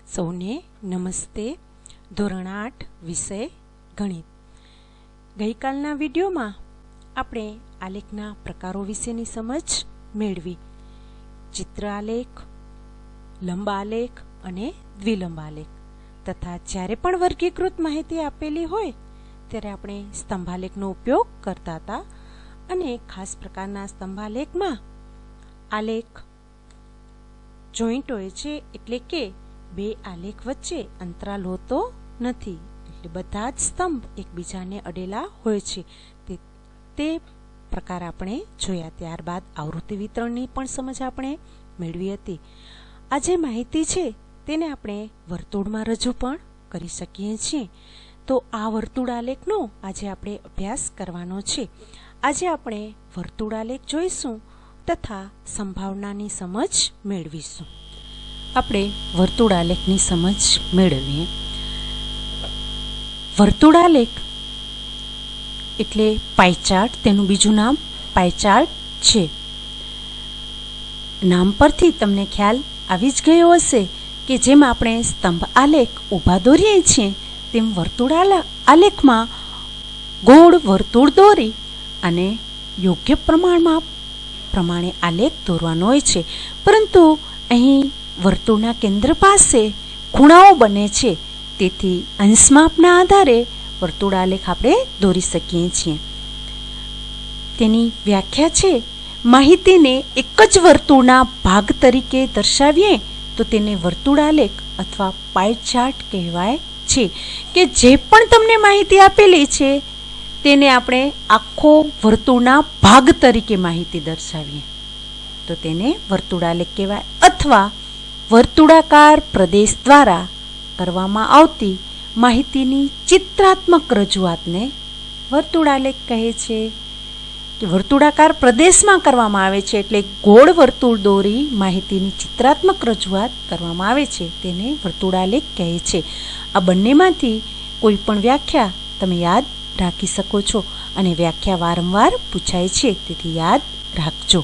સૌને નમસ્તે. ધોરણ 8 વિષય ગણિત. ગઈકાલના વિડીયોમાં આપણે આલેખના પ્રકારો વિશેની સમજ મેળવી. ચિત્ર આલેખ, લંબ આલેખ અને દ્વિલંબ આલેખ તથા જ્યારે પણ વર્ગીકૃત માહિતી આપેલી હોય ત્યારે આપણે સ્તંભાલેખનો ઉપયોગ કરતા હતા અને ખાસ પ્રકારના સ્તંભાલેખમાં આલેખ જોઈન્ટ હોય છે, એટલે કે બે આલેખ વચ્ચે અંતરાલ હોતો નથી, એટલે બધા જ સ્તંભ એકબીજાને અડેલા હોય છે. તે પ્રકાર આપણે જોયા. ત્યારબાદ આવૃત્તિ વિતરણની પણ સમજ આપણે મેળવી હતી. આ જે માહિતી છે તેને આપણે વર્તુળમાં રજૂ પણ કરી શકીએ છીએ. તો આ વર્તુળ આલેખનો આજે આપણે અભ્યાસ કરવાનો છે. આજે આપણે વર્તુળ આલેખ જોઈશું તથા સંભાવનાની સમજ મેળવીશું. આપણે વર્તુળ આલેખની સમજ મેળવીએ. વર્તુળ આલેખ એટલે પાઇચાર્ટ, તેનું બીજું નામ પાઇચાર્ટ છે. નામ પરથી તમને ખ્યાલ આવી જ ગયો હશે કે જેમ આપણે સ્તંભ આલેખ ઊભા દોરીએ છીએ તેમ વર્તુળ આલેખમાં ગોળ વર્તુળ દોરી અને યોગ્ય પ્રમાણે આલેખ દોરવાનો હોય છે. પરંતુ અહીં વર્તુળના કેન્દ્ર પાસે ખૂણાઓ બને છે, તેથી અંશમાપના આધારે વર્તુળ આલેખ આપણે દોરી શકીએ છીએ. તેની વ્યાખ્યા છે, માહિતીને એક જ વર્તુળના ભાગ તરીકે દર્શાવીએ તો તેને વર્તુળ આલેખ અથવા પાઇ ચાર્ટ કહેવાય છે. કે જે પણ તમને માહિતી આપેલી છે તેને આપણે આખો વર્તુળના ભાગ તરીકે માહિતી દર્શાવીએ તો તેને વર્તુળ આલેખ કહેવાય. અથવા વર્તુળાકાર પ્રદેશ દ્વારા કરવામાં આવતી માહિતીની ચિત્રાત્મક રજૂઆતને વર્તુળ આલેખ કહે છે. કે વર્તુળાકાર પ્રદેશમાં કરવામાં આવે છે, એટલે ગોળ વર્તુળ દોરી માહિતીની ચિત્રાત્મક રજૂઆત કરવામાં આવે છે તેને વર્તુળ આલેખ કહે છે. આ બંનેમાંથી કોઈ પણ વ્યાખ્યા તમે યાદ રાખી શકો છો અને વ્યાખ્યા વારંવાર પૂછાય છે, તેથી યાદ રાખજો.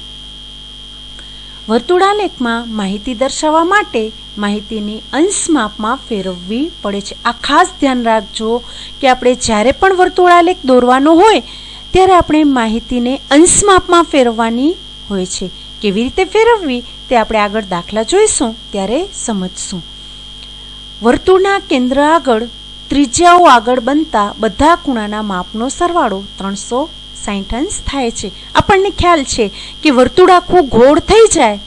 વર્તુળ આલેખમાં માહિતી દર્શાવવા માટે માહિતીની અંશમાપમાં ફેરવવી પડે છે. આ ખાસ ધ્યાન રાખજો કે આપણે જ્યારે પણ વર્તુળ આલેખ દોરવાનો હોય ત્યારે આપણે માહિતીને અંશમાપમાં ફેરવવાની હોય છે. કેવી રીતે ફેરવવી તે આપણે આગળ દાખલા જોઈશું ત્યારે સમજશું. વર્તુળના કેન્દ્ર આગળ ત્રિજ્યાઓ આગળ બનતા બધા ખૂણાના માપનો સરવાળો 360 અંશ થાય છે. આપણને ખ્યાલ છે કે વર્તુળ આખું ગોળ થઈ જાય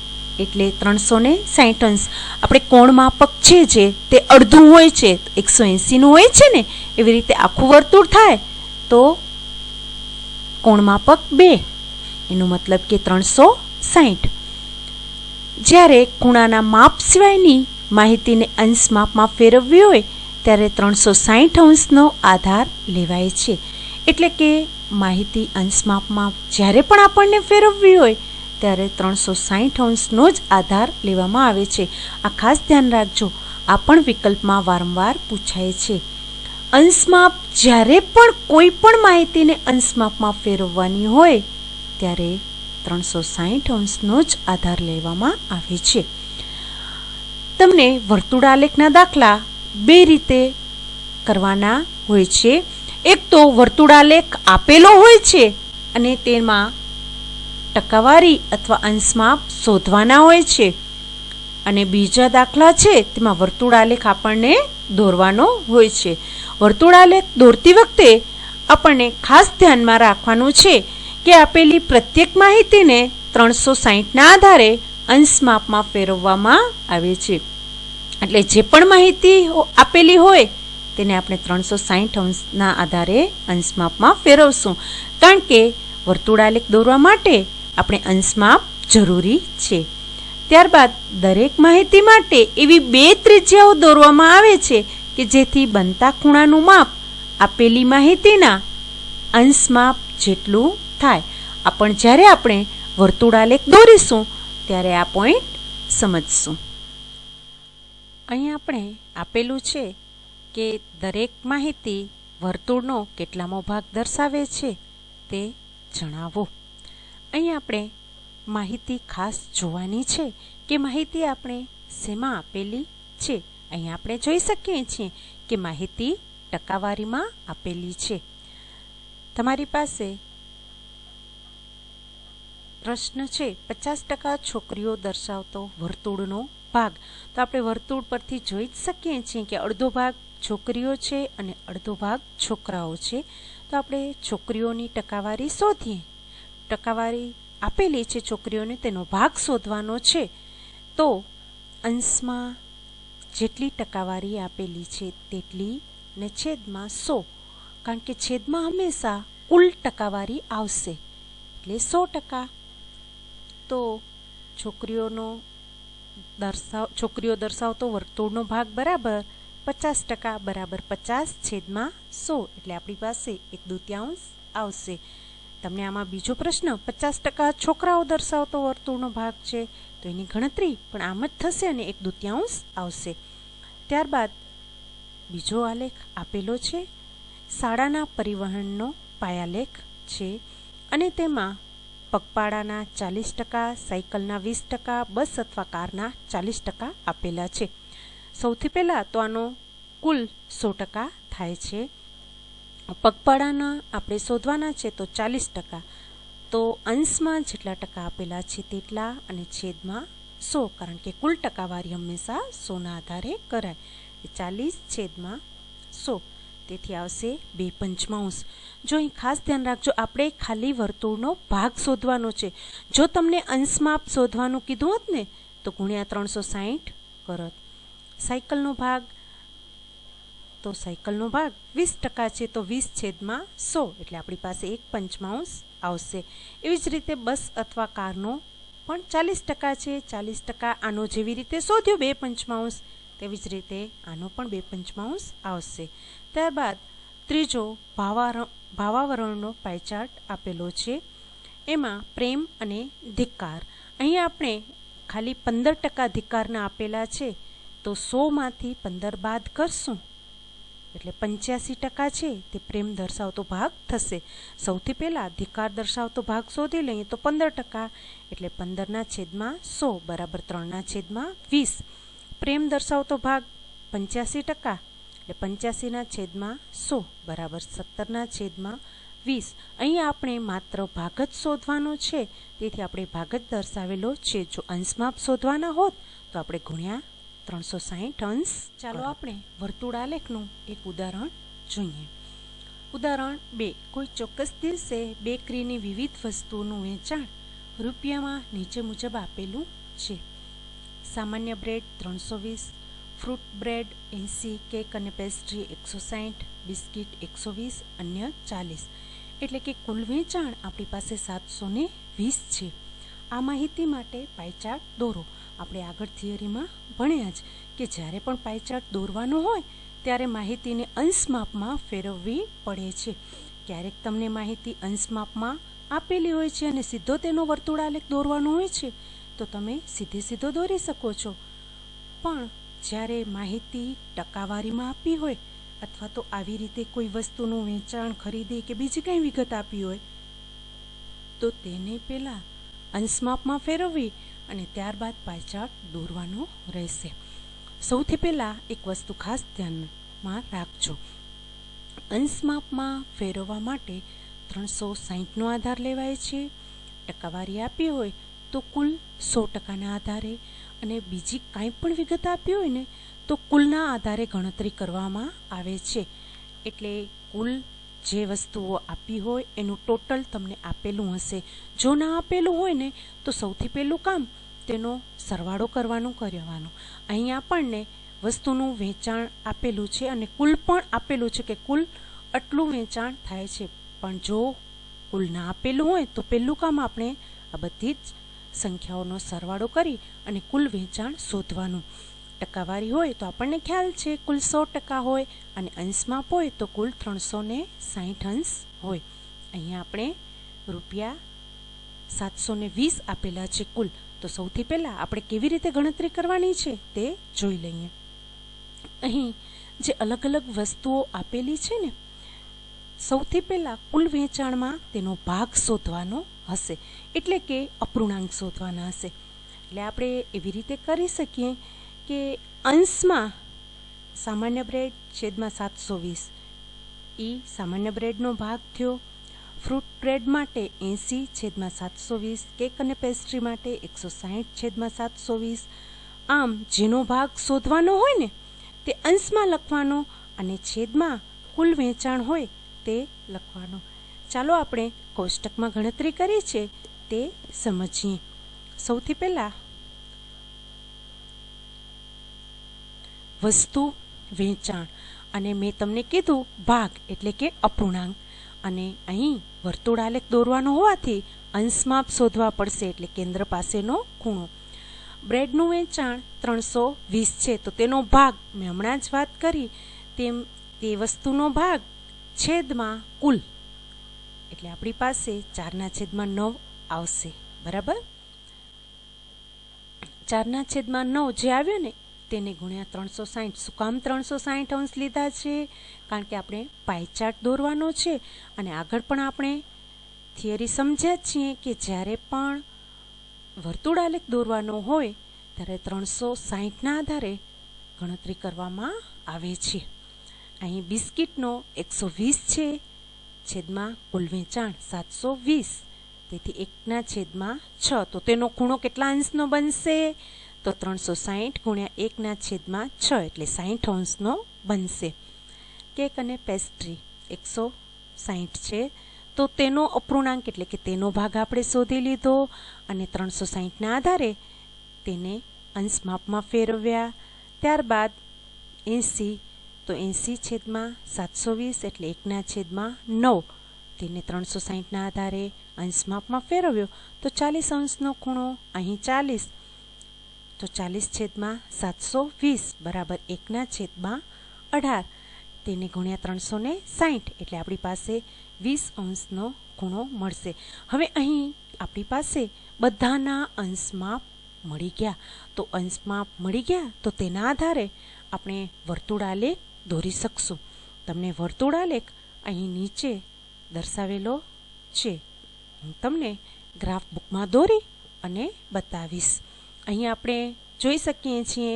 એટલે 360 અંશ. આપણે કોણ માપક છે જે તે અડધું હોય છે, 180 નું હોય છે ને, એવી રીતે આખું વર્તુળ થાય તો કોણ માપક 2, એનો મતલબ કે 360. જ્યારે ખૂણાના માપ સિવાયની માહિતીને અંશ માપમાં ફેરવવી હોય ત્યારે 360 અંશનો આધાર લેવાય છે. એટલે કે માહિતી અંશ માપમાં જ્યારે પણ આપણને ફેરવવી હોય ત્યારે 360 અંશનો જ આધાર લેવામાં આવે છે. આ ખાસ ધ્યાન રાખજો, આ પણ વિકલ્પમાં વારંવાર પૂછાય છે. અંશમાપ જ્યારે પણ કોઈ પણ માહિતીને અંશમાપમાં ફેરવવાની હોય ત્યારે 360 અંશનો જ આધાર લેવામાં આવે છે. તમને વર્તુળ આલેખના દાખલા બે રીતે કરવાના હોય છે. એક તો વર્તુળ આલેખ આપેલો હોય છે અને તેમાં ટકાવારી અથવા અંશમાપ શોધવાના હોય છે, અને બીજા દાખલા છે તેમાં વર્તુળ આલેખ આપણને દોરવાનો હોય છે. વર્તુળ આલેખ દોરતી વખતે આપણને ખાસ ધ્યાનમાં રાખવાનું છે કે આપેલી પ્રત્યેક માહિતીને 360ના આધારે અંશમાપમાં ફેરવવામાં આવે છે. એટલે જે પણ માહિતી આપેલી હોય તેને આપણે 360 અંશના આધારે અંશમાપમાં ફેરવશું, કારણ કે વર્તુળ આલેખ દોરવા માટે આપણે અંશમાપ જરૂરી છે. ત્યારબાદ દરેક માહિતી માટે એવી બે ત્રિજ્યાઓ દોરવામાં આવે છે કે જેથી બનતા ખૂણાનું માપ આપેલી માહિતીના અંશમાપ જેટલું થાય. જ્યારે આપણે વર્તુળ આલેખ દોરીશું ત્યારે આ પોઈન્ટ સમજશું. અહીં આપણે આપેલું છે કે દરેક માહિતી વર્તુળનો કેટલામો ભાગ દર્શાવે છે તે જણાવો. અહીં આપણે માહિતી ખાસ જોવાની છે કે માહિતી આપણે શેમાં આપેલી છે. અહીં આપણે જોઈ શકીએ છીએ કે માહિતી ટકાવારીમાં આપેલી છે. તમારી પાસે પ્રશ્ન છે 50% છોકરીઓ દર્શાવતો વર્તુળનો ભાગ. તો આપણે વર્તુળ પરથી જોઈ જ શકીએ છીએ કે અડધો ભાગ છોકરીઓ છે અને અડધો ભાગ છોકરાઓ છે. તો આપણે છોકરીઓની ટકાવારી શોધીએ. ટકાવારી આપેલી છે છોકરીઓને, તેનો ભાગ શોધવાનો છે. તો અંશમાં જેટલી ટકાવારી આપેલી છે તેટલી ને છેદમાં 100, કારણ કે છેદમાં હંમેશા કુલ ટકાવારી આવશે એટલે 100%. તો છોકરીઓ દર્શાવતો વર્તુળનો ભાગ બરાબર 50% બરાબર 50/100, એટલે આપણી પાસે 1/2 આવશે. તમને આમાં બીજો પ્રશ્ન 50% છોકરાઓ દર્શાવતો વર્તુળનો ભાગ છે, તો એની ગણતરી પણ આમ જ થશે અને 1/2 આવશે. ત્યારબાદ બીજો આલેખ આપેલો છે, શાળાના પરિવહનનો પાયાલેખ છે અને તેમાં પગપાળાના 40%, સાયકલના 20%, બસ અથવા કારના 40% આપેલા છે. સૌથી પહેલાં તો આનો કુલ 100% થાય છે. પગપાળાના આપણે શોધવાના છે તો 40%, તો અંશમાં જેટલા ટકા આપેલા છે તેટલા અને છેદમાં 100, કારણ કે કુલ ટકાવારી હંમેશા 100ના આધારે કરાય. 40/100, તેથી આવશે 2/5. જો અહીં ખાસ ધ્યાન રાખજો, આપણે ખાલી વર્તુળનો ભાગ શોધવાનો છે. જો તમને અંશમાપ શોધવાનું કીધું હોત ને તો ગુણ્યા 360 કરત. સાયકલનો ભાગ 20% છે, તો 20/100, એટલે આપણી પાસે 1/5 આવશે. એવી જ રીતે બસ અથવા કારનો પણ 40% છે, 40% આનો જેવી રીતે શોધ્યો 2/5, તેવી જ રીતે આનો પણ 2/5 આવશે. ત્યારબાદ ત્રીજો ભાવાવરણનો પાયચાર્ટ આપેલો છે, એમાં પ્રેમ અને ધિક્કાર. અહીં આપણે ખાલી 15% ધિક્કારના આપેલા છે, તો 100માંથી 15 બાદ કરશું એટલે 85% છે તે પ્રેમ દર્શાવતો ભાગ થશે. સૌથી પહેલાં ધિક્કાર દર્શાવતો ભાગ શોધી લઈએ તો 15%, એટલે 15/100 બરાબર 3/20. પ્રેમ દર્શાવતો ભાગ 85%, એટલે 85/100 બરાબર 17/20. અહીં આપણે માત્ર ભાગ જ શોધવાનો છે, તેથી આપણે ભાગ જ દર્શાવેલો છે. જો અંશમાપ શોધવાના હોત તો આપણે ગુણ્યા 360 અંશ. ચાલો આપણે વર્તુળ આલેખનું એક ઉદાહરણ જોઈએ. ઉદાહરણ 2. કોઈ ચોક્કસ દિવસે બેકરીની વિવિધ વસ્તુઓનું વેચાણ રૂપિયામાં નીચે મુજબ આપેલું છે. સામાન્ય બ્રેડ 320, ફ્રૂટ બ્રેડ 80, કેક અને પેસ્ટ્રી 160, બિસ્કિટ 120, અન્ય 40. એટલે કે કુલ વેચાણ આપણી પાસે 720 છે. આ માહિતી માટે પાયચાર્ટ દોરો. આપણે આગળ થિયરીમાં ભણ્યા જ કે જ્યારે પણ પાયચાર્ટ દોરવાનો હોય ત્યારે માહિતીને અંશમાપમાં ફેરવવી પડે છે. ક્યારેક તમને માહિતી અંશમાપમાં આપેલી હોય છે અને સીધો તેનો વર્તુળાલેખ દોરવાનો હોય છે, તો તમે સીધો દોરી શકો છો. પણ જ્યારે માહિતી ટકાવારીમાં આપી હોય અથવા તો આવી રીતે કોઈ વસ્તુનું વેચાણ, ખરીદી કે બીજી કંઈ વિગત આપી હોય તો તેને પહેલાં અંશમાપમાં ફેરવવી અને ત્યારબાદ પાયચાર્ટ દોરવાનો રહેશે. સૌથી પહેલાં એક વસ્તુ ખાસ ધ્યાનમાં રાખજો, અંશમાપમાં ફેરવવા માટે 360નો આધાર લેવાય છે. ટકાવારી આપી હોય તો કુલ 100%ના આધારે, અને બીજી કાંઈ પણ વિગત આપી હોય ને તો કુલના આધારે ગણતરી કરવામાં આવે છે. એટલે કુલ જે વસ્તુઓ આપી હોય એનું ટોટલ તમને આપેલું હશે. જો ના આપેલું હોય ને તો સૌથી પહેલું કામ તેનો સરવાળો કરવાનું. અહીં આપણને વસ્તુનું વેચાણ આપેલું છે અને કુલ પણ આપેલું છે કે કુલ આટલું વેચાણ થાય છે. પણ જો કુલ ના આપેલું હોય તો પહેલું કામ આપણે આ બધી જ સંખ્યાઓનો સરવાળો કરી અને કુલ વેચાણ શોધવાનું. ટકાવારી હોય તો આપણને ખ્યાલ છે કુલ 100% હોય અને અંશમાપ હોય તો કુલ 360 અંશ હોય. અહીંયા આપણે રૂપિયા 720 આપેલા છે કુલ. તો સૌથી પહેલાં આપણે કેવી રીતે ગણતરી કરવાની છે તે જોઈ લઈએ. અહીં જે અલગ અલગ વસ્તુઓ આપેલી છે ને, સૌથી પહેલાં કુલ વેચાણમાં તેનો ભાગ શોધવાનો હશે, એટલે કે અપૂર્ણાંક શોધવાના હશે. એટલે આપણે એવી રીતે કરી શકીએ કે અંશમાં સામાન્ય બ્રેડ છેદમાં 720 એ સામાન્ય બ્રેડનો ભાગ થયો. ફ્રૂટ બ્રેડ માટે 80 છેદમાં 720, કેક અને પેસ્ટ્રી માટે 160 છેદમાં 720. આમ જેનો ભાગ શોધવાનો હોય ને તે અંશમાં લખવાનો અને છેદમાં કુલ વેચાણ હોય તે લખવાનો. ચાલો આપણે કોષ્ટકમાં ગણતરી કરી છે તે સમજીએ. સૌથી પહેલાં વસ્તુ વેચાણ, અને મેં તમને કીધું ભાગ એટલે કે અપૂર્ણાંક, અને અહીં વર્તુળ આલેખ દોરવાનો હોવાથી અંશમાપ શોધવા પડશે એટલે કેન્દ્ર પાસેનો ખૂણો. બ્રેડનું વેચાણ 320 છે તો તેનો ભાગ મેં હમણાં જ વાત કરી તેમ તે વસ્તુનો ભાગ છેદમાં કુલ એટલે આપણી પાસે 4/9 આવશે. બરાબર, 4/9 જે આવ્યો ને તેને ગુણ્યા 360. શું કામ 360 અંશ લીધા છે? કારણ કે આપણે પાઈ ચાર્ટ દોરવાનો છે, અને આગળ પણ આપણે થિયરી સમજ્યા છીએ કે જ્યારે પણ વર્તુળ આલેખ દોરવાનો હોય ત્યારે 360ના આધારે ગણતરી કરવામાં આવે છે. અહીં બિસ્કિટનો 120 છે છેદમાં કુલ વેચાણ 720, તેથી 1/6. તો તેનો ખૂણો કેટલા અંશનો બનશે? તો 360 ગુણ્યા 1/6 એટલે 60 અંશનો બનશે. કેક અને પેસ્ટ્રી 160 છે તો તેનો અપૂર્ણાંક એટલે કે તેનો ભાગ આપણે શોધી લીધો, અને 360ના આધારે તેને અંશ માપમાં ફેરવ્યા. ત્યારબાદ 80, તો 80 છેદમાં 720 એટલે 1/9, તેને 360ના આધારે અંશ માપમાં ફેરવ્યો તો 40 અંશનો ખૂણો. અહીં 40, તો 40 છેદમાં 720 બરાબર 1/18, તેને ગુણ્યા 360 એટલે આપણી પાસે 20 અંશનો ખૂણો મળશે. હવે અહીં આપણી પાસે બધાના અંશમાપ મળી ગયા. તો અંશમાપ મળી ગયા તો તેના આધારે આપણે વર્તુળ આલેખ દોરી શકશું. તમને વર્તુળ આલેખ અહીં નીચે દર્શાવેલો છે. હું તમને ગ્રાફ બુકમાં દોરી અને બતાવીશ. અહીં આપણે જોઈ શકીએ છીએ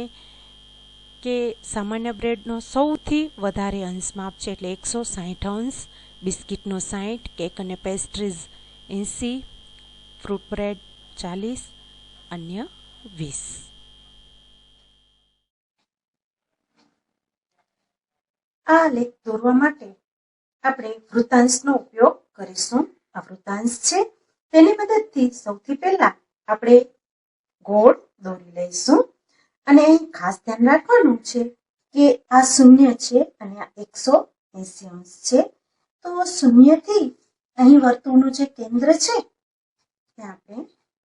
કે સામાન્ય બ્રેડનો સૌથી વધારે અંશમાપ છે એટલે 160 અંશ, બિસ્કિટનો 60, કેક અને પેસ્ટ્રીઝ 80, ફ્રૂટ બ્રેડ 40, અન્ય 20. આ લેખ દોરવા માટે આપણે વૃત્તાંશનો ઉપયોગ કરીશું. આ વૃત્તાંશ છે તેની મદદથી સૌથી પહેલા આપણે ગોળ દોરી લઈશું, અને અહીં ખાસ ધ્યાન રાખવાનું છે કે આ 0 છે અને આ 180 અંશ છે. તો 0થી અહીં વર્તુળનું જે કેન્દ્ર છે ત્યાં આપણે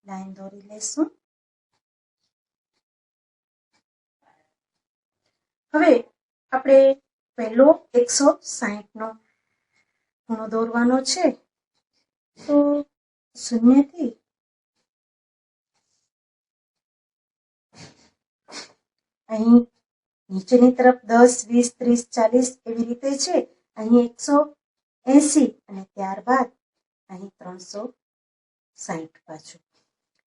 લાઈન દોરી લઈશું. હવે આપણે પહેલો 160નો ખૂણો દોરવાનો છે. તો 0થી અહીં નીચેની તરફ 10, 20, 30, 40 એવી રીતે છે. અહીં 180 અને ત્યારબાદ અહીં 360 પાછું.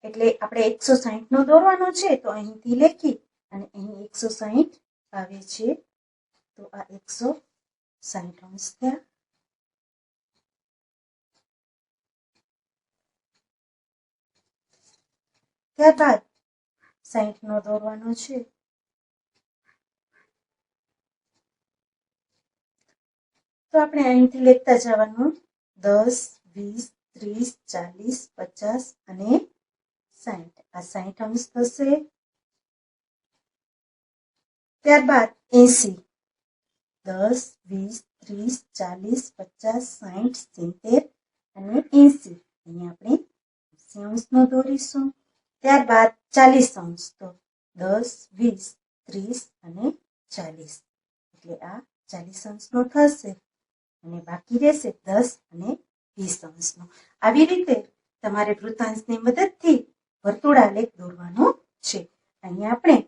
એટલે આપણે 160નો દોરવાનો છે તો અહીંથી લેખી અને અહીં 160 આવે છે. તો આ 160 અંશ થયા. ત્યારબાદ 60નો દોરવાનો છે. તો આપણે અહીંથી લેખતા જવાનું 10, 20, 30, 40, 50 અને 60. આ 60 અંશ થશે. ત્યારબાદ 80, 10, 20, 30, 40, 50, 60, 70 અને 80. અહીંયા આપણે 80 અંશનો દોરીશું. ત્યારબાદ 40 અંશ, તો 10, 20, 30 અને 40, એટલે આ 40 અંશનો થશે, અને બાકી રહેશે 10 અને 20 અંશનો. આવી રીતે તમારે વૃત્તાંશની મદદથી વર્તુળાલેખ દોરવાનો છે. અહીંયા આપણે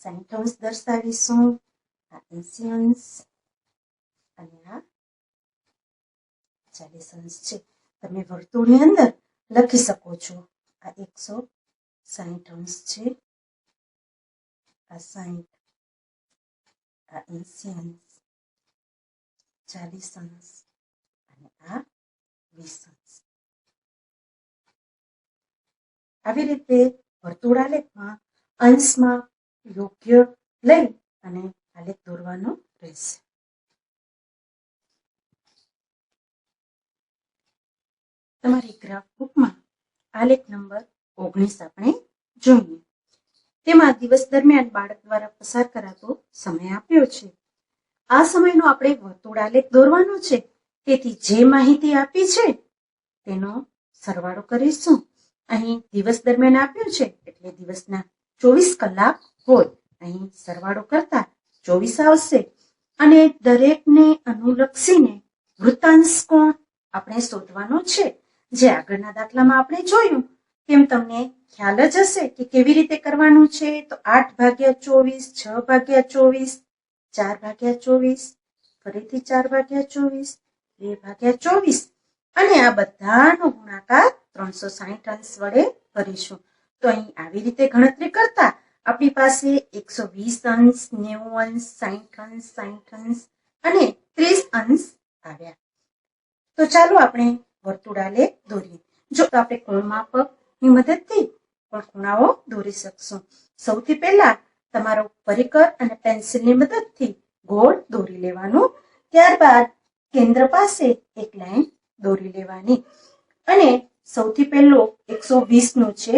60 અંશ દર્શાવીશું, આ 80 અંશ અને આ 40 અંશ છે. તમે વર્તુળની અંદર લખી શકો છો. આ 160 અંશ છે, આ 60, આ 80 અંશ, 40 અંશ અને આ 20 અંશ. આવી રીતે વર્તુળાલેખમાં અંશમાં યોગ્ય લઈ અને આલેખ દોરવાનો રહેશે. તમારી ગ્રાફ બુકમાં આલેખ નંબર 19 આપણે જોઈએ. તેમાં દિવસ દરમિયાન બાળક દ્વારા પસાર કરાતો સમય આપ્યો છે. આ સમયનો આપણે વર્તુળાલેખ દોરવાનો છે. તેથી જે માહિતી આપી છે તેનો સરવાળો કરીશું. અહીં દિવસ દરમિયાન આપ્યું છે એટલે દિવસના 24 કલાક હોય. અહીં સરવાળો કરતા 24 આવશે અને દરેકને અનુલક્ષીને વૃત્તાંશ કોણ આપણે શોધવાનો છે. જે આગળના દાખલામાં આપણે જોયું તેમ તમને ખ્યાલ જ હશે કે કેવી રીતે કરવાનું છે. તો 8/24, 6/24, 4/24, ફરીથી 4/24, 2/24 અને આ બધાનો ગુણાકાર 360 અંશ વડે કરીશું. તો અહીં આવી રીતે ગણતરી કરતા આપણી પાસે 120 અંશ, 90 અંશ, 60 અંશ, 60 અંશ અને 30 અંશ આવ્યા. તો ચાલો આપણે વર્તુળાલેખ દોરીએ. જો આપણે કોણમાપકની મદદથી પણ ખૂણાઓ દોરી શકશું. સૌથી પહેલા તમારો પરિકર અને પેન્સિલની મદદથી ગોળ દોરી લેવાનું. ત્યારબાદ કેન્દ્ર પાસે એક લાઈન દોરી લેવાની અને સૌથી પહેલો 120 નો છે.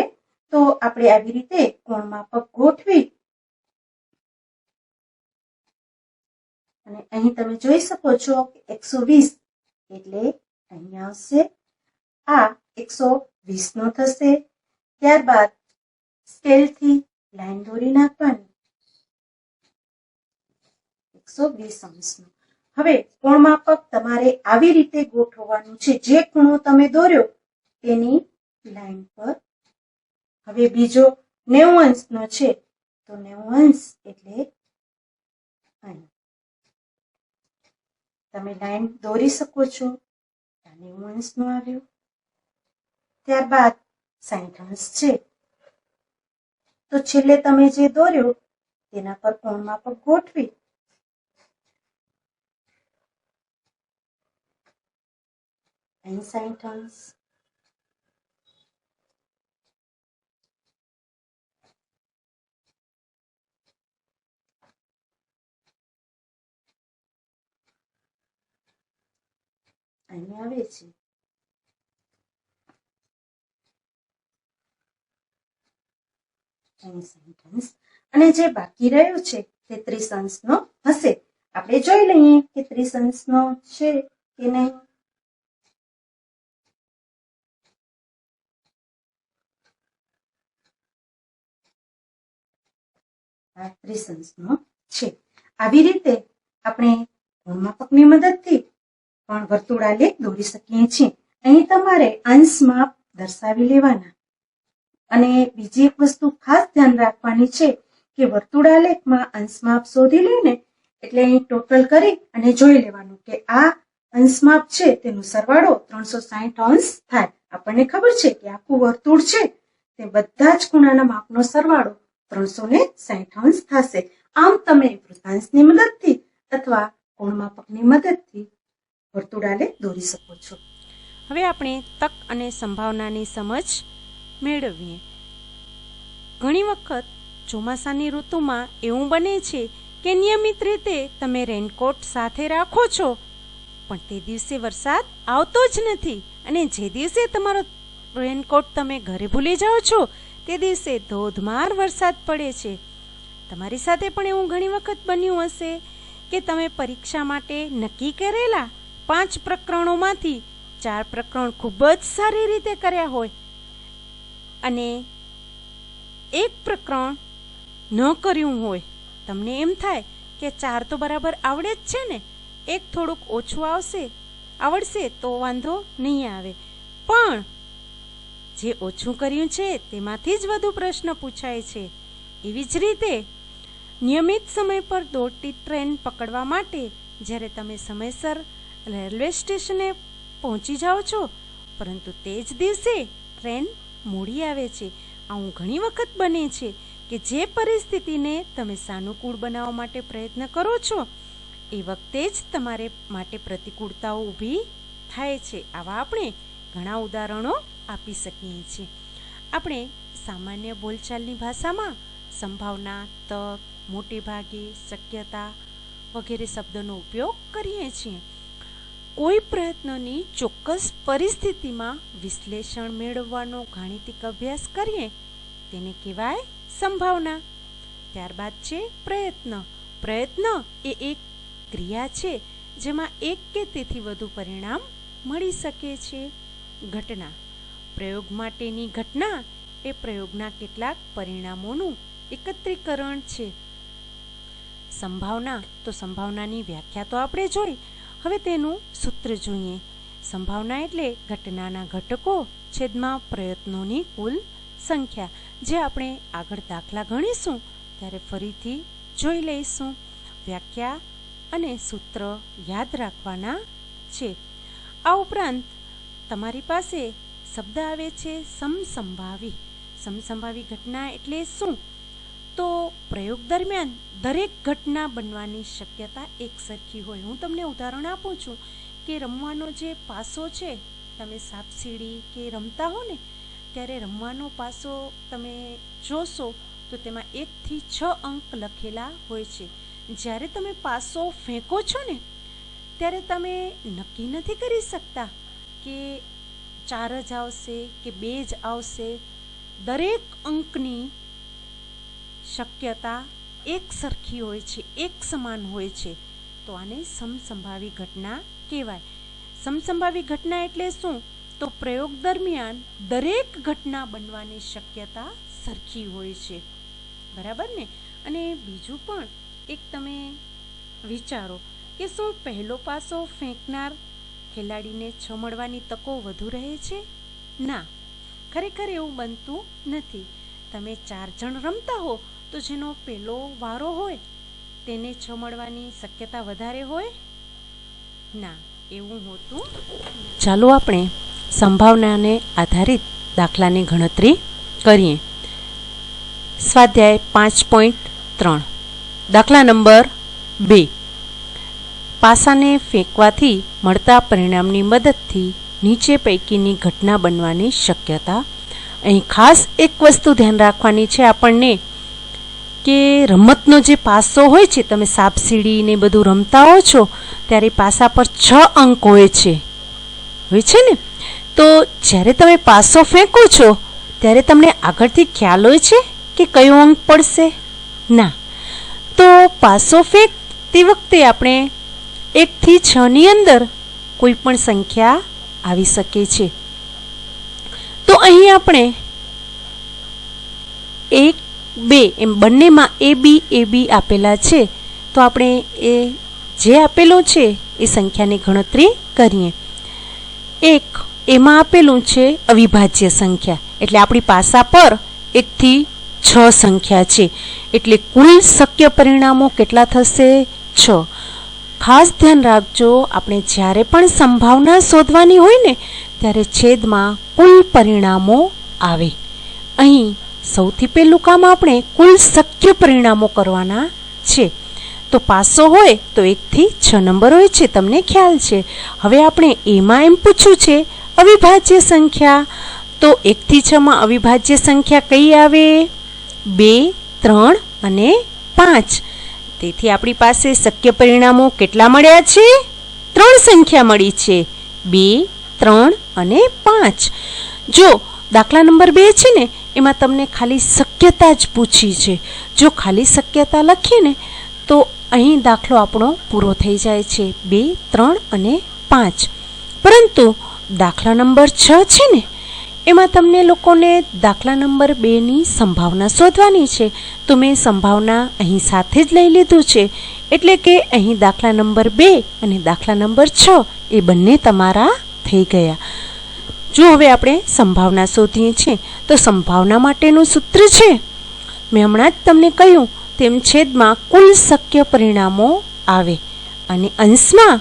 તો આપણે આવી રીતે કોણમાપક ગોઠવી અને અહીં તમે જોઈ શકો છો કે 120 એટલે અહીં આવશે. આ 120 નો થશે. ત્યારબાદ સ્કેલથી લાઈન દોરી નાખવાની 120 અંશનો. હવે કોણમાપક તમારે આવી રીતે ગોઠવવાનું છે. જે ખૂણો તમે દોર્યો તેની લાઈન પર. હવે બીજો 90 અંશનો છે તો 90 અંશ એટલે અહીં તમે લાઈન દોરી શકો છો. 90 અંશનો આવ્યો. ત્યારબાદ 60 અંશ છે તો છેલ્લે તમે જે દોર્યો તેના પર કોણમાપક ગોઠવી અહીં 60 અંશ. અહીં આવે છે અને જે બાકી રહ્યો છે તે 30 અંશનો હશે. આપણે જોઈ લઈએ કે 30 અંશનો છે કે નહીં. આ 30 અંશનો છે. આવી રીતે આપણે કોણમાપકની મદદથી પણ વર્તુળાલેખ દોરી શકીએ છીએ. અહીં તમારે અંશ માપ દર્શાવી લેવાના. અને બીજી એક વસ્તુ ખાસ ધ્યાન રાખવાની છે કે વર્તુળાલેખમાં અંશ માપ શોધી લઈને એટલે અહીં ટોટલ કરી અને જોઈ લેવાનું કે આ અંશ માપ છે તેનો સરવાળો 360 અંશ થાય. આપણને ખબર છે કે આખું વર્તુળ છે તે બધા જ ખૂણાના માપનો સરવાળો 360 અંશ થશે. આમ તમે વૃત્તાંશની મદદથી અથવા કોણમાપકની મદદથી વર્તુળાલેખ દોરી શકો છો. હવે આપણે તક અને સંભાવનાની સમજ મેળવીએ. ઘણી વખત ચોમાસાની ઋતુમાં એવું બને છે કે નિયમિત રીતે તમે રેનકોટ સાથે રાખો છો પણ તે દિવસે વરસાદ આવતો જ નથી અને જે દિવસે તમારો રેનકોટ તમે ઘરે ભૂલી જાઓ છો તે દિવસે ધોધમાર વરસાદ પડે છે. તમારી સાથે પણ એવું ઘણી વખત બન્યું હશે કે તમે પરીક્ષા માટે નક્કી કરેલા 5 પ્રકરણોમાંથી 4 પ્રકરણ ખૂબ જ સારી રીતે કર્યા હોય અને એક પ્રકરણ ન કર્યું હોય. તમને એમ થાય કે 4 તો બરાબર આવડે જ છે ને, એક થોડુંક ઓછું આવડશે તો વાંધો નહીં આવે, પણ જે ઓછું કર્યું છે તેમાંથી જ વધુ પ્રશ્ન પૂછાય છે. એવી જ રીતે નિયમિત સમય પર દોડતી ટ્રેન પકડવા માટે જ્યારે તમે સમયસર રેલવે સ્ટેશને પહોંચી જાઓ છો પરંતુ તે જ દિવસે ટ્રેન મોડી આવે છે. આવું ઘણી વખત બને છે કે જે પરિસ્થિતિને તમે સાનુકૂળ બનાવવા માટે પ્રયત્ન કરો છો એ વખતે જ તમારે માટે પ્રતિકૂળતાઓ ઊભી થાય છે. આવા આપણે ઘણા ઉદાહરણો આપી શકીએ છીએ. આપણે સામાન્ય બોલચાલની ભાષામાં સંભાવના, તક, મોટે ભાગે, શક્યતા વગેરે શબ્દોનો ઉપયોગ કરીએ છીએ. કોઈ પ્રયત્નની ચોક્કસ પરિસ્થિતિમાં વિશ્લેષણ મેળવવાનો ગાણિતિક અભ્યાસ કરીએ તેને કહેવાય સંભાવના. ત્યારબાદ છે પ્રયત્ન. પ્રયત્ન એ એક ક્રિયા છે જેમાં એક કે તેથી વધુ પરિણામ મળી શકે છે. ઘટના. પ્રયોગ માટેની ઘટના એ પ્રયોગના કેટલાક પરિણામોનું એકત્રીકરણ છે. સંભાવના. તો સંભાવનાની વ્યાખ્યા તો આપણે જોઈ, હવે તેનું સૂત્ર જોઈએ. સંભાવના એટલે ઘટનાના ઘટકો છેદમાં પ્રયત્નોની કુલ સંખ્યા, જે આપણે આગળ દાખલા ગણીશું ત્યારે ફરીથી જોઈ લઈશું. વ્યાખ્યા અને સૂત્ર યાદ રાખવાના છે. આ ઉપરાંત તમારી પાસે શબ્દ આવે છે સમસંભાવી. સમસંભાવી ઘટના એટલે શું? તો પ્રયોગ દરમિયાન દરેક ઘટના બનવાની શક્યતા એક સરખી હોય. હું તમને ઉદાહરણ આપું છું કે રમવાનો જે પાસો છે, તમે સાપસીડી કે રમતા હો ને ત્યારે રમવાનો પાસો તમે જોશો તો તેમાં 1 થી 6 અંક લખેલા હોય છે. જ્યારે તમે પાસો ફેંકો છો ને ત્યારે તમે નક્કી નથી કરી શકતા કે 4 જ આવશે કે 2 જ આવશે. દરેક અંકની શક્યતા એક સરખી હોય છે, એક સમાન હોય છે. તો આને સમસંભાવી ઘટના કહેવાય. સમસંભાવી ઘટના એટલે શું? તો પ્રયોગ દરમિયાન દરેક ઘટના બનવાની શક્યતા સરખી હોય છે. બરાબર ને? અને બીજું પણ એક તમે વિચારો કે શું પહેલો પાસો ફેંકનાર ખેલાડીને 6 મળવાની તકો વધુ રહે છે? ના, ખરેખર એવું બનતું નથી. તમે 4 જણ રમતા હો તો જેનો પહેલો વારો હોય તેને 6 મળવાની શક્યતા વધારે હોય? ના, એવું હોતું. ચાલો આપણે સંભાવનાને આધારિત દાખલાની ગણતરી કરીએ. સ્વાધ્યાય 5.3 દાખલા નંબર 2. પાસાને ફેંકવાથી મળતા પરિણામની મદદથી નીચે પૈકીની ઘટના બનવાની શક્યતા. અહીં ખાસ એક વસ્તુ ધ્યાન રાખવાની છે આપણને કે રમતનો જે પાસો હોય છે, તમે સાપસીડી ને બધું રમતા હો છો ત્યારે પાસા પર 6 અંક હોય છે ને? તો જ્યારે તમે પાસો ફેંકો છો ત્યારે તમને આગળથી ખ્યાલ હોય છે કે કયો અંક પડશે? ના. તો પાસો ફેંકતી વખતે આપણે 1 થી 6 ની અંદર કોઈ પણ સંખ્યા આવી શકે છે. તો અહીં આપણે 1, 2 એમ બંનેમાં AB આપેલા છે. તો આપણે એ જે આપેલું છે એ સંખ્યાની ગણતરી કરીએ. 1 એમાં આપેલું છે અવિભાજ્ય સંખ્યા, એટલે આપણી પાસા પર 1 થી 6 સંખ્યા છે, એટલે કુલ શક્ય પરિણામો કેટલા થશે? 6. ખાસ ધ્યાન રાખજો, આપણે જ્યારે પણ સંભાવના શોધવાની હોય ને ત્યારે છેદમાં કુલ પરિણામો આવે. અહીં સૌથી પહેલું કામ આપણે કુલ શક્ય પરિણામો કરવાના છે. તો પાસો હોય તો 1 થી 6 નંબર હોય છે, તમને ખ્યાલ છે. હવે આપણે એમાં એમ પૂછ્યું છે અવિભાજ્ય સંખ્યા. તો 1 થી 6 માં અવિભાજ્ય સંખ્યા કઈ આવે? 2, 3 અને 5. તેથી આપણી પાસે શક્ય પરિણામો કેટલા મળ્યા છે? 3 સંખ્યા મળી છે, 2, 3 અને 5. જો દાખલા નંબર 2 છે ને એમાં તમને ખાલી શક્યતા જ પૂછી છે. જો ખાલી શક્યતા લખીએ ને તો અહીં દાખલો આપણો પૂરો થઈ જાય છે, 2, 3 અને 5. પરંતુ દાખલા નંબર 6 છે ને એમાં તમને લોકોને દાખલા નંબર 2ની સંભાવના શોધવાની છે. તો મેં સંભાવના અહીં સાથે જ લઈ લીધું છે, એટલે કે અહીં દાખલા નંબર 2 અને દાખલા નંબર 6 એ બંને તમારા થઈ ગયા. જો હવે આપણે સંભાવના શોધીએ છીએ તો સંભાવના માટેનું સૂત્ર છે, મેં હમણાં જ તમને કહ્યું તેમ છેદમાં કુલ શક્ય પરિણામો આવે અને અંશમાં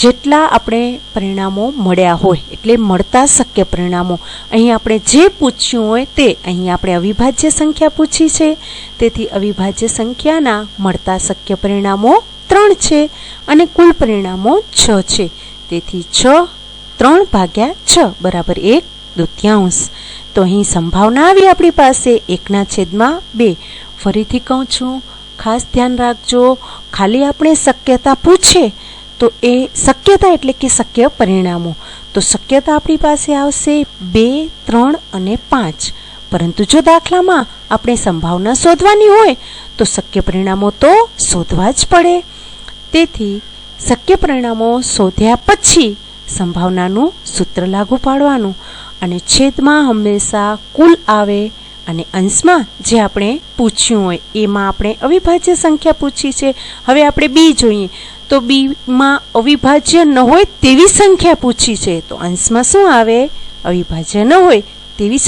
જેટલા આપણે પરિણામો મળ્યા હોય એટલે મળતા શક્ય પરિણામો, અહીં આપણે જે પૂછ્યું હોય તે, અહીં આપણે અવિભાજ્ય સંખ્યા પૂછી છે, તેથી અવિભાજ્ય સંખ્યાના મળતા શક્ય પરિણામો 3 છે અને કુલ પરિણામો 6 છે. તેથી 3/6 બરાબર 1/2. તો અહીં સંભાવના આવી આપણી પાસે 1/2. ફરીથી કહું છું, ખાસ ધ્યાન રાખજો, ખાલી આપણે શક્યતા પૂછે તો એ શક્યતા એટલે કે શક્ય પરિણામો, તો શક્યતા આપણી પાસે આવશે 2, 3 અને 5. પરંતુ જો દાખલામાં આપણે સંભાવના શોધવાની હોય તો શક્ય પરિણામો તો શોધવા જ પડે. તેથી શક્ય પરિણામો શોધ્યા પછી સંભાવનાનું સૂત્ર લાગુ પાડવાનું અને છેદમાં હંમેશા કુલ આવે અને અંશમાં જે આપણે પૂછ્યું હોય એમાં આપણે અવિભાજ્ય સંખ્યા પૂછી છે. હવે આપણે બી જોઈએ તો બીમાં અવિભાજ્ય ન હોય તેવી સંખ્યા પૂછી છે, તો અંશમાં શું આવે? અવિભાજ્ય ન હોય તેવી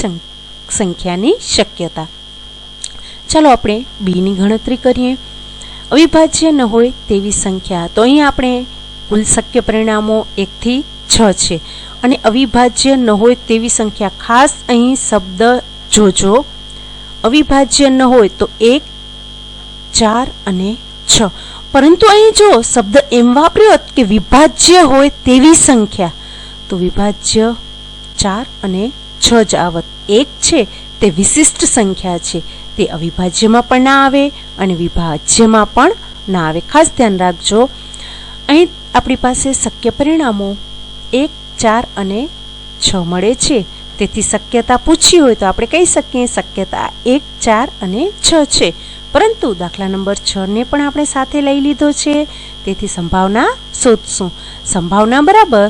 સંખ્યાની શક્યતા. ચાલો આપણે બીની ગણતરી કરીએ. અવિભાજ્ય ન હોય તેવી સંખ્યા, તો અહીં આપણે કુલ શક્ય પરિણામો 1 થી 6 છે અને અવિભાજ્ય ન હોય તેવી સંખ્યા, ખાસ અહીં શબ્દ જોજો, અવિભાજ્ય ન હોય તો 1, 4 અને 6. પરંતુ અહીં જો શબ્દ એમ વાપર્યો કે વિભાજ્ય હોય તેવી સંખ્યા, તો વિભાજ્ય 4 અને 6 જ આવત. 1 છે તે વિશિષ્ટ સંખ્યા છે, તે અવિભાજ્યમાં પણ ના આવે અને વિભાજ્યમાં પણ ના આવે. ખાસ ધ્યાન રાખજો, અહીં આપણી પાસે શક્ય પરિણામો 1, 4 અને 6 મળે છે. તેથી શક્યતા પૂછી હોય તો આપણે કહી શકીએ શક્યતા 1, 4 અને 6 છે. પરંતુ દાખલા નંબર 6 ને પણ આપણે સાથે લઈ લીધો છે, તેથી સંભાવના શોધશું. સંભાવના બરાબર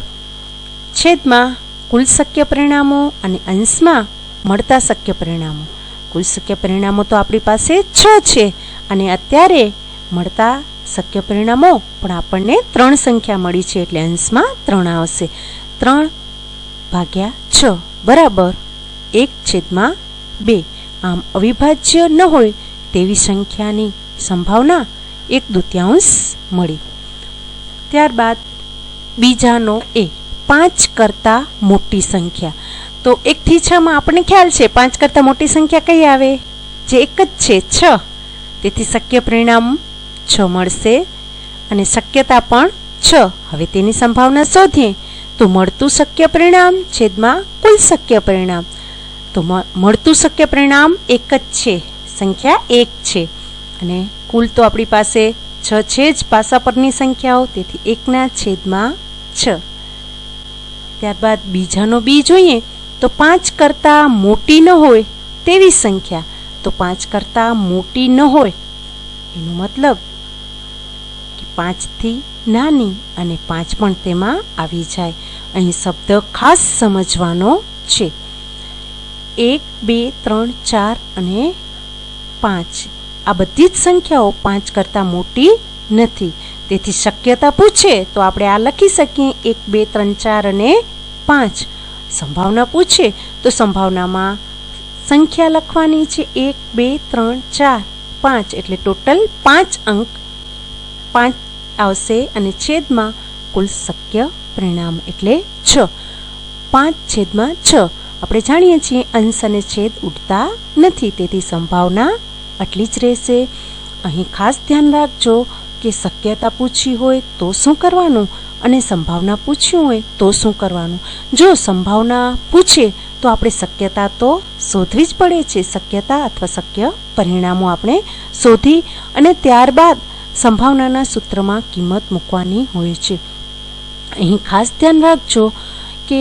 છેદમાં કુલ શક્ય પરિણામો અને અંશમાં મળતા શક્ય પરિણામો. કુલ શક્ય પરિણામો તો આપણી પાસે 6 છે અને અત્યારે મળતા શક્ય પરિણામો પણ આપણને 3 સંખ્યા મળી છે, એટલે અંશમાં 3 આવશે. 3/6 બરાબર 1/2. આમ અવિભાજ્ય ન હોય તેવી સંખ્યાની સંભાવના 1/2 મળી. ત્યારબાદ બીજાનો એ 5 કરતાં મોટી સંખ્યા. તો 1 થી 6 માં આપણને ખ્યાલ છે 5 કરતાં મોટી સંખ્યા કઈ આવે? જે એક જ છે, 6. તેથી શક્ય પરિણામ 6 મળશે અને શક્યતા પણ 6. હવે તેની સંભાવના શોધીએ તો મળતું શક્ય પરિણામ છેદમાં કુલ શક્ય પરિણામ. તો મળતું શક્ય પરિણામ 1 જ છે, સંખ્યા 1 છે અને કુલ તો આપણી પાસે 6 છે જ પાસા પરની સંખ્યાઓ, તેથી 1/6. ત્યારબાદ બીજાનો બી જોઈએ તો 5 કરતાં મોટી ન હોય તેવી સંખ્યા. તો 5 કરતાં મોટી ન હોય એનો મતલબ કે 5 થી નાની અને 5 પણ તેમાં આવી જાય. અહીં શબ્દ ખાસ સમજવાનો છે. 1, 2, 3, 4 અને 5 આ બધી જ સંખ્યાઓ 5 કરતાં મોટી નથી. તેથી શક્યતા પૂછે તો આપણે આ લખી શકીએ 1, 2, 3, 4 અને 5. સંભાવના પૂછે તો સંભાવનામાં સંખ્યા લખવાની છે 1, 2, 3, 4, 5, એટલે ટોટલ 5 અંક 5 આવશે અને છેદમાં કુલ શક્ય પરિણામ એટલે 6. 5/6. આપણે જાણીએ છીએ અંશ અને છેદ ઉડતા નથી, તેથી સંભાવના આટલી જ રહેશે. અહીં ખાસ ધ્યાન રાખજો કે શક્યતા પૂછી હોય તો શું કરવાનું અને સંભાવના પૂછ્યું હોય તો શું કરવાનું. જો સંભાવના પૂછે તો આપણે શક્યતા તો શોધવી જ પડે છે. શક્યતા અથવા શક્ય પરિણામો આપણે શોધી અને ત્યારબાદ સંભાવનાના સૂત્રમાં કિંમત મૂકવાની હોય છે. અહીં ખાસ ધ્યાન રાખજો કે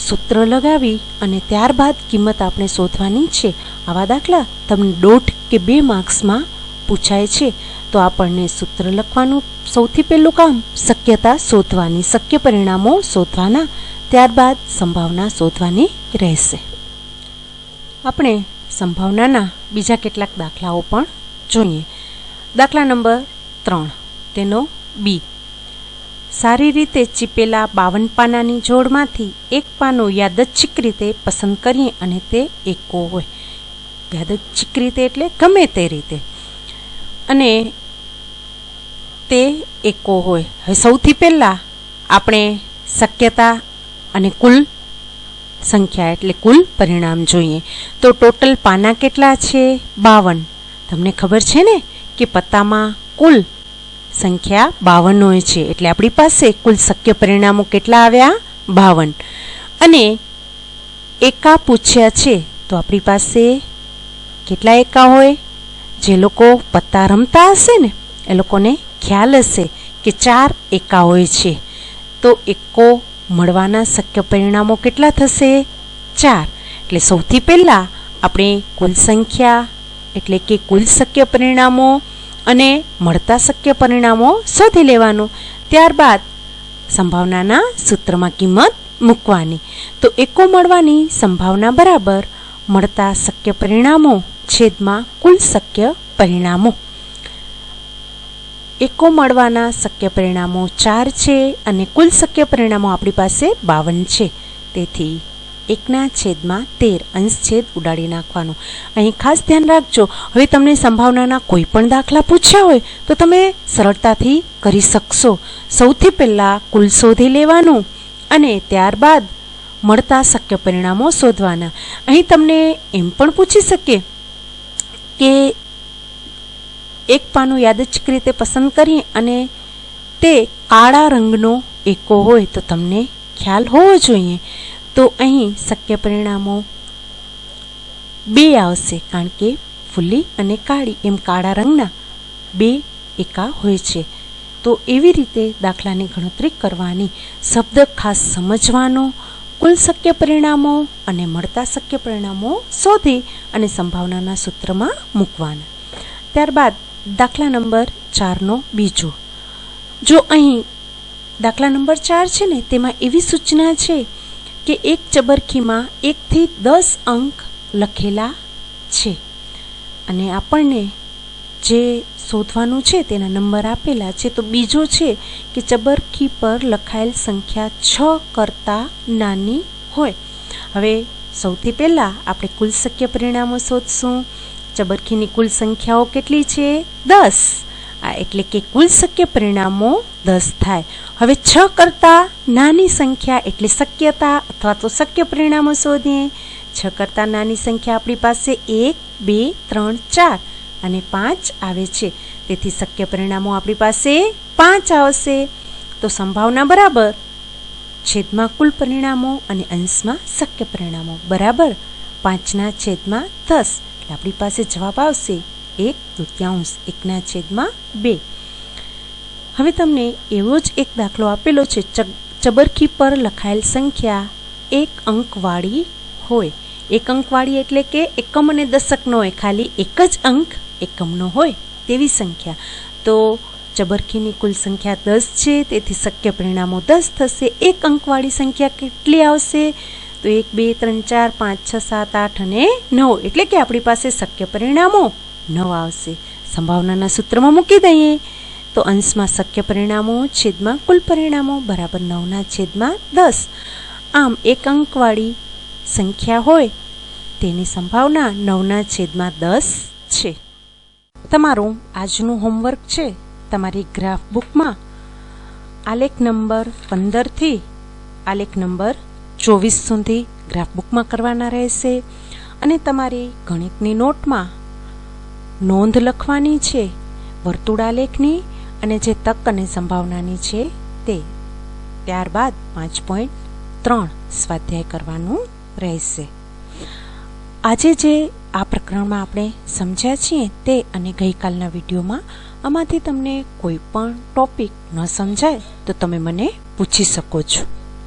સૂત્ર લગાવી અને ત્યારબાદ કિંમત આપણે શોધવાની છે. આવા દાખલા તમને 1.5 કે 2 માર્ક્સમાં પૂછાય છે, તો આપણને સૂત્ર લખવાનું સૌથી પહેલું કામ શક્યતા શોધવાની, શક્ય પરિણામો શોધવાના, ત્યારબાદ સંભાવના શોધવાની રહેશે. આપણે સંભાવનાના બીજા કેટલાક દાખલાઓ પણ જોઈએ. દાખલા નંબર 3, તેનો બી. સારી રીતે ચીપેલા 52 પાનાની જોડમાંથી એક પાનું યાદચ્છિક રીતે પસંદ કરીએ અને તે એકો હોય. યાદચ્છિક રીતે એટલે ગમે તે રીતે, અને તે એકો હોય. હવે સૌથી પહેલાં આપણે શક્યતા અને કુલ સંખ્યા એટલે કુલ પરિણામ જોઈએ. તો ટોટલ પાના કેટલા છે? 52. તમને ખબર છે ને કે પત્તામાં કુલ સંખ્યા 52 હોય છે, એટલે આપણી પાસે કુલ શક્ય પરિણામો કેટલા આવ્યા? 52. અને એકા પૂછ્યા છે તો આપણી પાસે કેટલા એકા હોય? જે લોકો પત્તા રમતા હશે ને એ લોકોને ખ્યાલ હશે કે 4 એકા હોય છે. તો એકો મળવાના શક્ય પરિણામો કેટલા થશે? 4. એટલે સૌથી પહેલા આપણે કુલ સંખ્યા એટલે કે કુલ શક્ય પરિણામો અને મળતા શક્ય પરિણામો શોધી લેવાનું. ત્યારબાદ સંભાવનાના સૂત્રમાં કિંમત મૂકવાની. તો એકો મળવાની સંભાવના બરાબર મળતા શક્ય પરિણામો છેદમાં કુલ શક્ય પરિણામો. એકો મળવાના શક્ય પરિણામો 4 છે અને કુલ શક્ય પરિણામો આપણી પાસે 52 છે. તેથી 1/13 અંશ છેદ ઉડાડી નાખવાનું. અહીં ખાસ ધ્યાન રાખજો, હવે તમને સંભાવનાના કોઈ પણ દાખલા પૂછ્યા હોય તો તમે સરળતાથી કરી શકશો. સૌથી પહેલાં કુલ શોધી લેવાનું અને ત્યારબાદ મળતા શક્ય પરિણામો શોધવાના. અહીં તમને એમ પણ પૂછી શકે કે એક પાનું યાદચ્છિક રીતે પસંદ કરી અને તે કાળા રંગનો એકો હોય તો તમને ખ્યાલ હોવો જોઈએ. તો અહીં શક્ય પરિણામો 2 આવશે, કારણ કે ફૂલી અને કાળી એમ કાળા રંગના 2 એકા હોય છે. તો એવી રીતે દાખલાની ગણતરી કરવાની. શબ્દ ખાસ સમજવાનો, કુલ શક્ય પરિણામો અને મળતા શક્ય પરિણામો શોધી અને સંભાવનાના સૂત્રમાં મૂકવાના. ત્યારબાદ દાખલા નંબર 4નો બીજો. જો અહીં દાખલા નંબર 4 છે ને તેમાં એવી સૂચના છે કે એક ચબરખીમાં 1 થી 10 અંક લખેલા છે અને આપણને જે શોધવાનું છે તેના નંબર આપેલા છે. તો બીજો છે કે ચબરખી પર લખાયેલ સંખ્યા 6 કરતાં નાની હોય. હવે સૌથી પહેલાં આપણે કુલ શક્ય પરિણામો શોધશું. ચબરખીની કુલ સંખ્યાઓ કેટલી છે? 10. એટલે કે કુલ શક્ય પરિણામો 10 થાય. હવે 6 કરતાં નાની સંખ્યા એટલે શક્યતા અથવા તો શક્ય પરિણામો શોધીએ. 6 કરતાં નાની સંખ્યા આપણી પાસે 1, 2, 3, 4 અને 5 આવે છે. તેથી શક્ય પરિણામો આપણી પાસે 5 આવશે. તો સંભાવના બરાબર છેદમાં કુલ પરિણામો અને અંશમાં શક્ય પરિણામો બરાબર 5/10. આપણી પાસે જવાબ આવશે 1/2, 1/2. હવે તમને એવો જ એક દાખલો આપેલો છે. ચબરખી પર લખાયેલ સંખ્યા 1 અંકવાળી હોય. 1 અંકવાળી એટલે કે એકમ અને દશકનો હોય, ખાલી એક જ અંક એકમનો હોય તેવી સંખ્યા. તો ચબરખીની કુલ સંખ્યા 10 છે, તેથી શક્ય પરિણામો 10 થશે. 1 અંકવાળી સંખ્યા કેટલી આવશે? તો 1, 2, 3, 4, 5, 6, 7, 8 અને 9. એટલે કે આપણી પાસે શક્ય પરિણામો 9 આવશે. સંભાવનાના સૂત્રમાં મૂકી દઈએ તો અંશમાં શક્ય પરિણામો છેદમાં કુલ પરિણામો બરાબર 9/10. આમ 1 અંકવાળી સંખ્યા હોય તેની સંભાવના 9/10 છે. તમારું આજનું હોમવર્ક છે તમારી ગ્રાફ બુકમાં આલેખ નંબર 15 થી આલેખ નંબર 24 સુધી ગ્રાફ બુકમાં કરવાના રહેશે. અને તમારી ગણિતની નોટમાં નોંધ લખવાની છે વર્તુળાલેખની અને જે તક અને સંભાવનાની છે તે. ત્યારબાદ 5.3 સ્વાધ્યાય કરવાનું રહેશે. આજે જે આ પ્રકરણમાં આપણે સમજ્યા છીએ તે અને ગઈકાલના વિડીયોમાં આમાંથી તમને કોઈ પણ ટોપિક ન સમજાય તો તમે મને પૂછી શકો છો.